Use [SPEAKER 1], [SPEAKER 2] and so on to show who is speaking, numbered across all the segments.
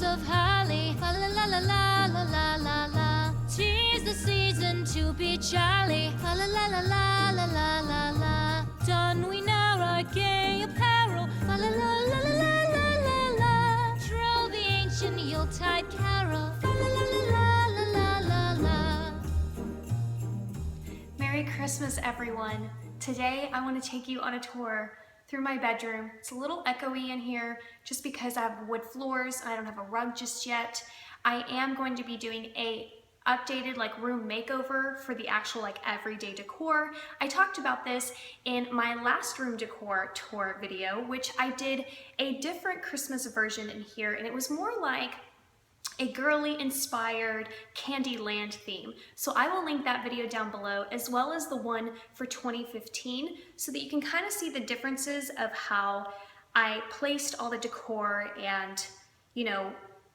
[SPEAKER 1] boughs of holly. La la la la la la la la la. 'Tis the season to be jolly. La la la la la la la la la. Don we now our gay apparel. La la la la la la la la. Troll the ancient Yuletide carol. La la la la la la la la.
[SPEAKER 2] Merry Christmas, everyone. Today I want to take you on a tour through my bedroom. It's a little echoey in here just because I have wood floors and I don't have a rug just yet. I am going to be doing a updated room makeover for the actual everyday decor. I talked about this in my last room decor tour video, which I did a different Christmas version in here, and it was more like a girly inspired Candyland theme. So I will link that video down below, as well as the one for 2015, so that you can kind of see the differences of how I placed all the decor and, you know,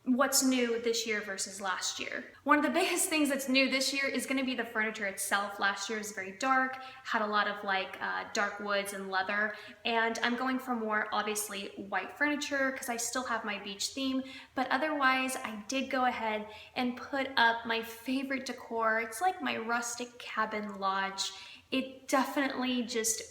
[SPEAKER 2] what's new this year versus last year. One of the biggest things that's new this year is going to be the furniture itself. Last year was very dark, had a lot of dark woods and leather, and I'm going for more obviously white furniture because I still have my beach theme, but otherwise I did go ahead and put up my favorite decor. It's like my rustic cabin lodge. It definitely just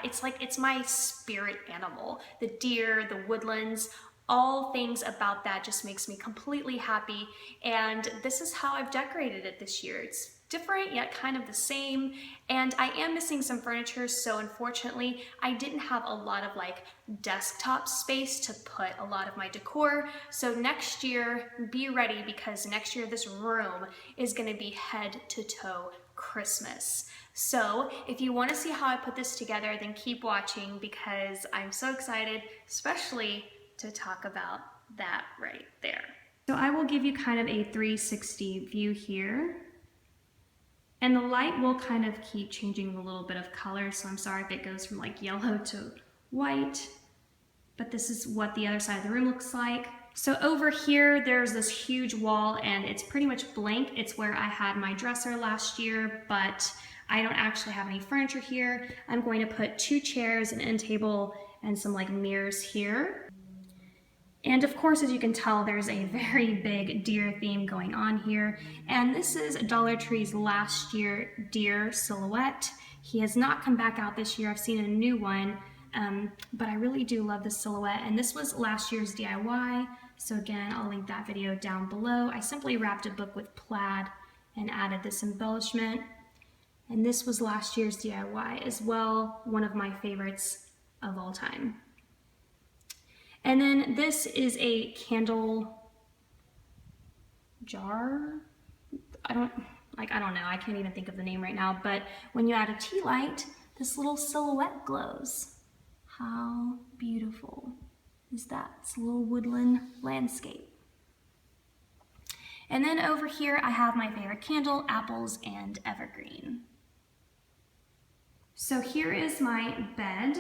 [SPEAKER 2] it's my spirit animal. The deer, the woodlands, all things about that just makes me completely happy, and this is how I've decorated it this year. It's different yet kind of the same, and I am missing some furniture, so unfortunately I didn't have a lot of desktop space to put a lot of my decor. So next year, be ready, because next year this room is going to be head to toe Christmas. So if you want to see how I put this together, then keep watching, because I'm so excited, especially to talk about that right there. So I will give you kind of a 360 view here, and the light will kind of keep changing a little bit of color, so I'm sorry if it goes from yellow to white, but this is what the other side of the room looks like. So over here there's this huge wall, and it's pretty much blank. It's where I had my dresser last year, but I don't actually have any furniture here. I'm going to put 2 chairs, an end table, and some mirrors here. And of course, as you can tell, there's a very big deer theme going on here. And this is Dollar Tree's last year deer silhouette. He has not come back out this year. I've seen a new one, but I really do love this silhouette. And this was last year's DIY. So again, I'll link that video down below. I simply wrapped a book with plaid and added this embellishment. And this was last year's DIY as well, one of my favorites of all time. And then this is a candle jar. I don't know, I can't even think of the name right now, but when you add a tea light, this little silhouette glows. How beautiful is that? It's a little woodland landscape. And then over here I have my favorite candle, apples and evergreen. So here is my bed,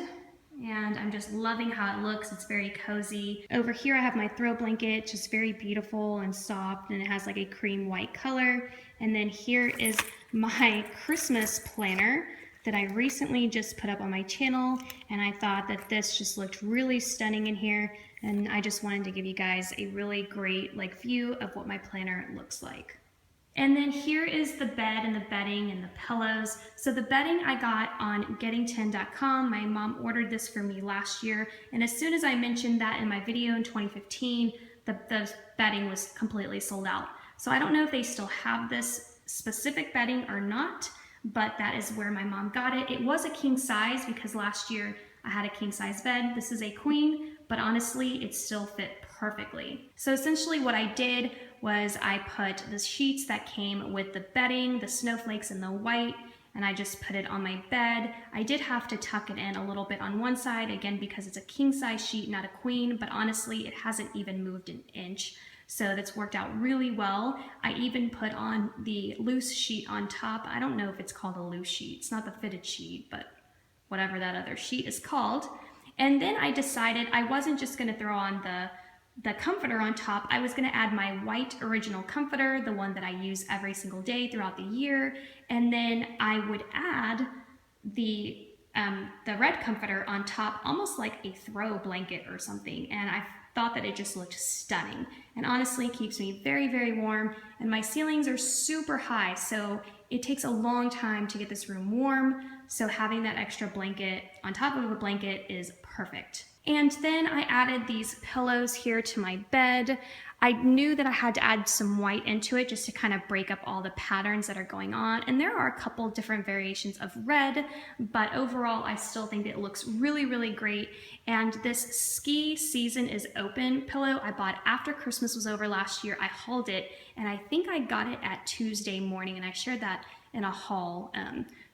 [SPEAKER 2] and I'm just loving how it looks. It's very cozy. Over here I have my throw blanket, just very beautiful and soft, and it has a cream white color. And then here is my Christmas planner that I recently just put up on my channel, and I thought that this just looked really stunning in here, and I just wanted to give you guys a really great view of what my planner looks like. And then here is the bed and the bedding and the pillows. So the bedding I got on getting10.com. My mom ordered this for me last year, and as soon as I mentioned that in my video in 2015, the bedding was completely sold out. So I don't know if they still have this specific bedding or not, but that is where my mom got it. It was a king size because last year I had a king size bed. This is a queen, but honestly, it still fit perfectly. So essentially what I did was I put the sheets that came with the bedding, the snowflakes and the white, and I just put it on my bed. I did have to tuck it in a little bit on one side, again, because it's a king size sheet, not a queen, but honestly, it hasn't even moved an inch. So that's worked out really well. I even put on the loose sheet on top. I don't know if it's called a loose sheet. It's not the fitted sheet, but whatever that other sheet is called. And then I decided I wasn't just gonna throw on the comforter on top. I was going to add my white original comforter, the one that I use every single day throughout the year, and then I would add the red comforter on top, almost like a throw blanket or something. And thought that it just looked stunning, and honestly keeps me very, very warm, and my ceilings are super high, so it takes a long time to get this room warm, so having that extra blanket on top of a blanket is perfect. And then I added these pillows here to my bed. I knew that I had to add some white into it just to kind of break up all the patterns that are going on. And there are a couple different variations of red, but overall I still think it looks really, really great. And this ski season is open pillow I bought after Christmas was over last year. I hauled it, and I think I got it at Tuesday morning, and I shared that in a haul.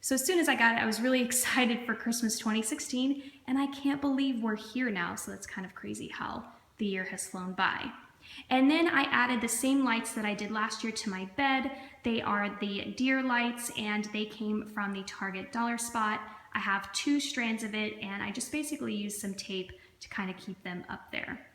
[SPEAKER 2] So as soon as I got it, I was really excited for Christmas 2016, and I can't believe we're here now. So that's kind of crazy how the year has flown by. And then I added the same lights that I did last year to my bed. They are the deer lights, and they came from the Target Dollar Spot. I have 2 strands of it, and I just basically used some tape to kind of keep them up there.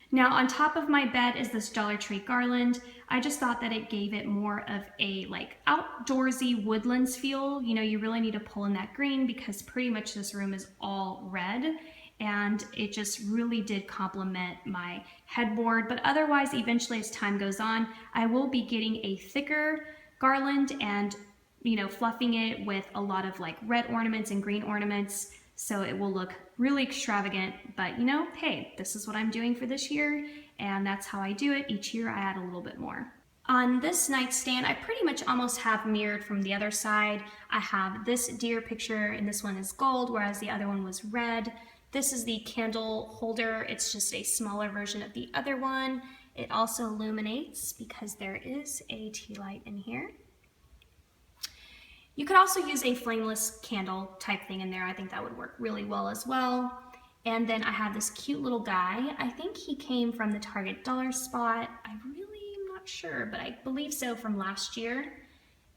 [SPEAKER 2] Now on top of my bed is this Dollar Tree garland. I just thought that it gave it more of a like outdoorsy woodlands feel. You know, you really need to pull in that green because pretty much this room is all red, and it just really did complement my headboard. But otherwise, eventually as time goes on, I will be getting a thicker garland and, you know, fluffing it with a lot of like red ornaments and green ornaments, so it will look really extravagant. But you know, hey, this is what I'm doing for this year, and that's how I do it. Each year I add a little bit more. On this nightstand, I pretty much almost have mirrored from the other side. I have this deer picture, and this one is gold, whereas the other one was red. This is the candle holder. It's just a smaller version of the other one. It also illuminates because there is a tea light in here. You could also use a flameless candle type thing in there. I think that would work really well as well. And then I have this cute little guy. I think he came from the Target Dollar Spot. I really am not sure, but I believe so, from last year.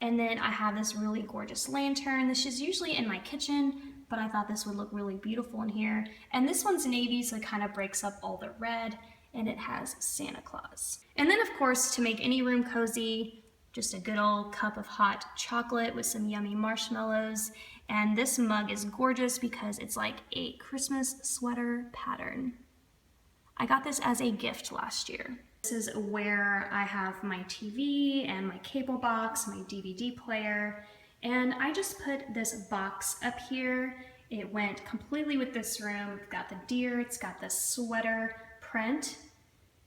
[SPEAKER 2] And then I have this really gorgeous lantern. This is usually in my kitchen, but I thought this would look really beautiful in here. And this one's navy, so it kind of breaks up all the red, and it has Santa Claus. And then of course, to make any room cozy, just a good old cup of hot chocolate with some yummy marshmallows. And this mug is gorgeous because it's like a Christmas sweater pattern. I got this as a gift last year. This is where I have my TV and my cable box, my DVD player, and I just put this box up here. It went completely with this room. It's got the deer, it's got the sweater print,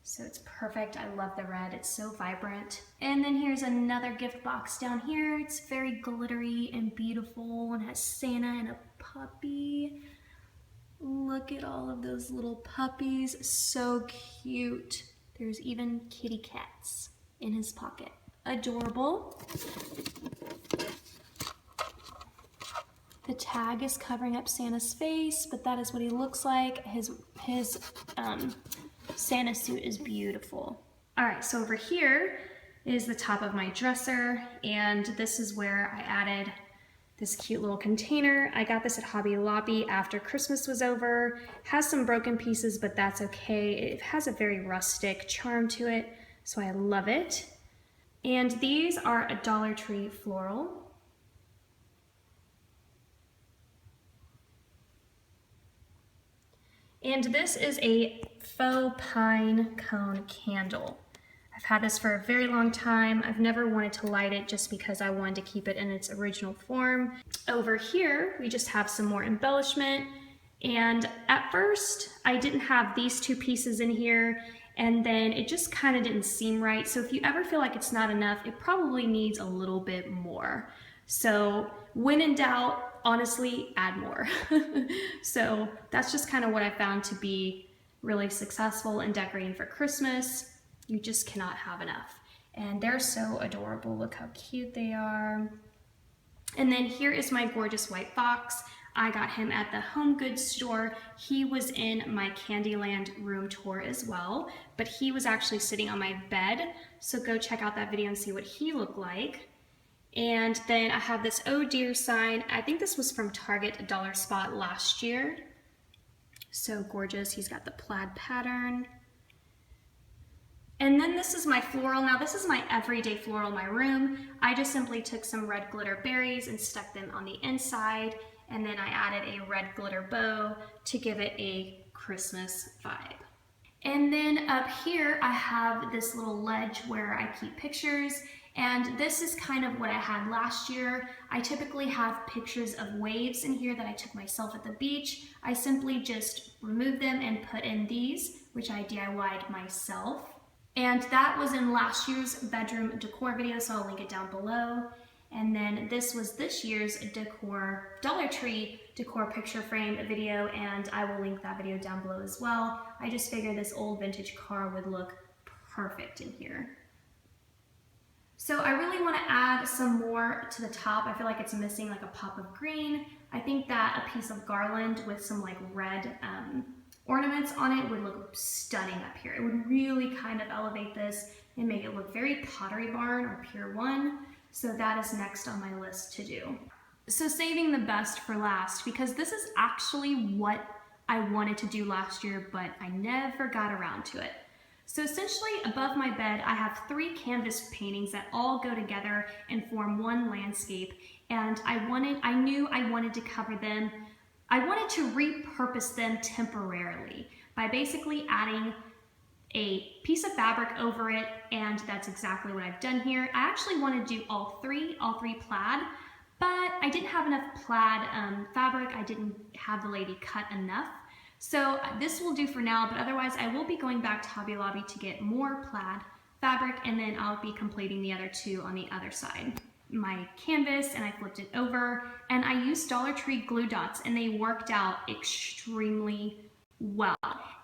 [SPEAKER 2] so it's perfect. I love the red, it's so vibrant. And then here's another gift box down here. It's very glittery and beautiful and has Santa and a puppy. Look at all of those little puppies, so cute. There's even kitty cats in his pocket. Adorable. The tag is covering up Santa's face, but that is what he looks like. His Santa suit is beautiful. All right, so over here is the top of my dresser, and this is where I added this cute little container. I got this at Hobby Lobby after Christmas was over. Has some broken pieces, but that's okay. It has a very rustic charm to it, so I love it. And these are a Dollar Tree floral. And this is a faux pine cone candle. I've had this for a very long time. I've never wanted to light it just because I wanted to keep it in its original form. Over here, we just have some more embellishment. And at first, I didn't have these 2 pieces in here, and then it just kind of didn't seem right. So if you ever feel like it's not enough, it probably needs a little bit more. So when in doubt, honestly, add more. So that's just kind of what I found to be really successful in decorating for Christmas. You just cannot have enough. And they're so adorable. Look how cute they are. And then here is my gorgeous white fox. I got him at the home goods store. He was in my Candyland room tour as well, but he was actually sitting on my bed. So go check out that video and see what he looked like. And then I have this Oh Dear sign. I think this was from Target Dollar Spot last year. So gorgeous. He's got the plaid pattern. And then this is my floral. Now this is my everyday floral in my room. I just simply took some red glitter berries and stuck them on the inside. And then I added a red glitter bow to give it a Christmas vibe. And then up here, I have this little ledge where I keep pictures. And this is kind of what I had last year. I typically have pictures of waves in here that I took myself at the beach. I simply just removed them and put in these, which I DIY'd myself. And that was in last year's bedroom decor video, so I'll link it down below. And then this was this year's decor, Dollar Tree decor picture frame video, and I will link that video down below as well. I just figured this old vintage car would look perfect in here. So I really want to add some more to the top. I feel like it's missing like a pop of green. I think that a piece of garland with some like red ornaments on it would look stunning up here. It would really kind of elevate this and make it look very Pottery Barn or Pier 1. So that is next on my list to do. So saving the best for last, because this is actually what I wanted to do last year, but I never got around to it. So essentially above my bed, I have 3 canvas paintings that all go together and form one landscape. And I knew I wanted to cover them. I wanted to repurpose them temporarily by basically adding a piece of fabric over it, and that's exactly what I've done here. I actually want to do all three plaid, but I didn't have enough plaid fabric. I didn't have the lady cut enough. So this will do for now, but otherwise I will be going back to Hobby Lobby to get more plaid fabric, and then I'll be completing the other 2 on the other side. My canvas, and I flipped it over, and I used Dollar Tree glue dots, and they worked out extremely well.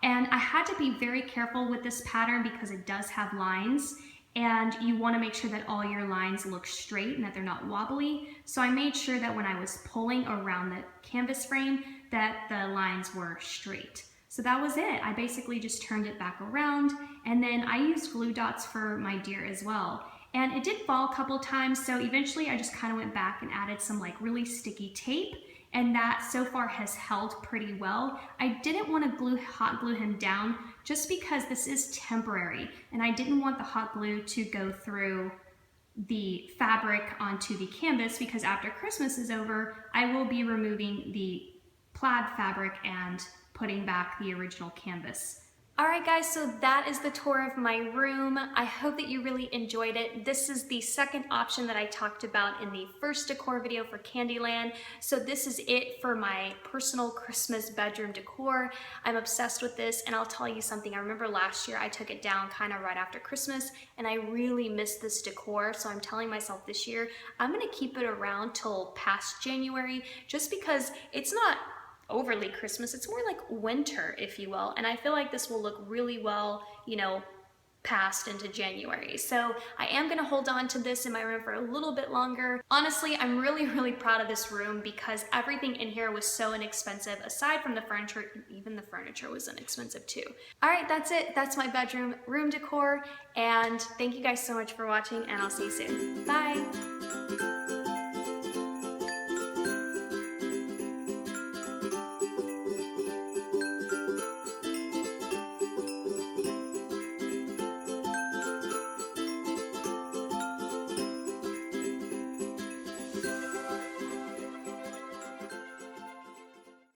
[SPEAKER 2] And I had to be very careful with this pattern because it does have lines, and you want to make sure that all your lines look straight and that they're not wobbly. So I made sure that when I was pulling around the canvas frame that the lines were straight. So that was it. I basically just turned it back around, and then I used glue dots for my deer as well. And it did fall a couple times, so eventually I just kind of went back and added some like really sticky tape, and that so far has held pretty well. I didn't want to hot glue him down just because this is temporary, and I didn't want the hot glue to go through the fabric onto the canvas, because after Christmas is over, I will be removing the plaid fabric and putting back the original canvas. Alright guys, so that is the tour of my room. I hope that you really enjoyed it. This is the second option that I talked about in the first decor video for Candyland. So this is it for my personal Christmas bedroom decor. I'm obsessed with this, and I'll tell you something. I remember last year I took it down kind of right after Christmas, and I really missed this decor. So I'm telling myself this year, I'm going to keep it around till past January, just because it's not overly Christmas, it's more like winter, if you will, and I feel like this will look really well, you know, past into January. So I am going to hold on to this in my room for a little bit longer. Honestly, I'm really proud of this room because everything in here was so inexpensive. Aside from the furniture, even the furniture was inexpensive too. Alright, that's it. That's my bedroom room decor, and thank you guys so much for watching, and I'll see you soon. Bye!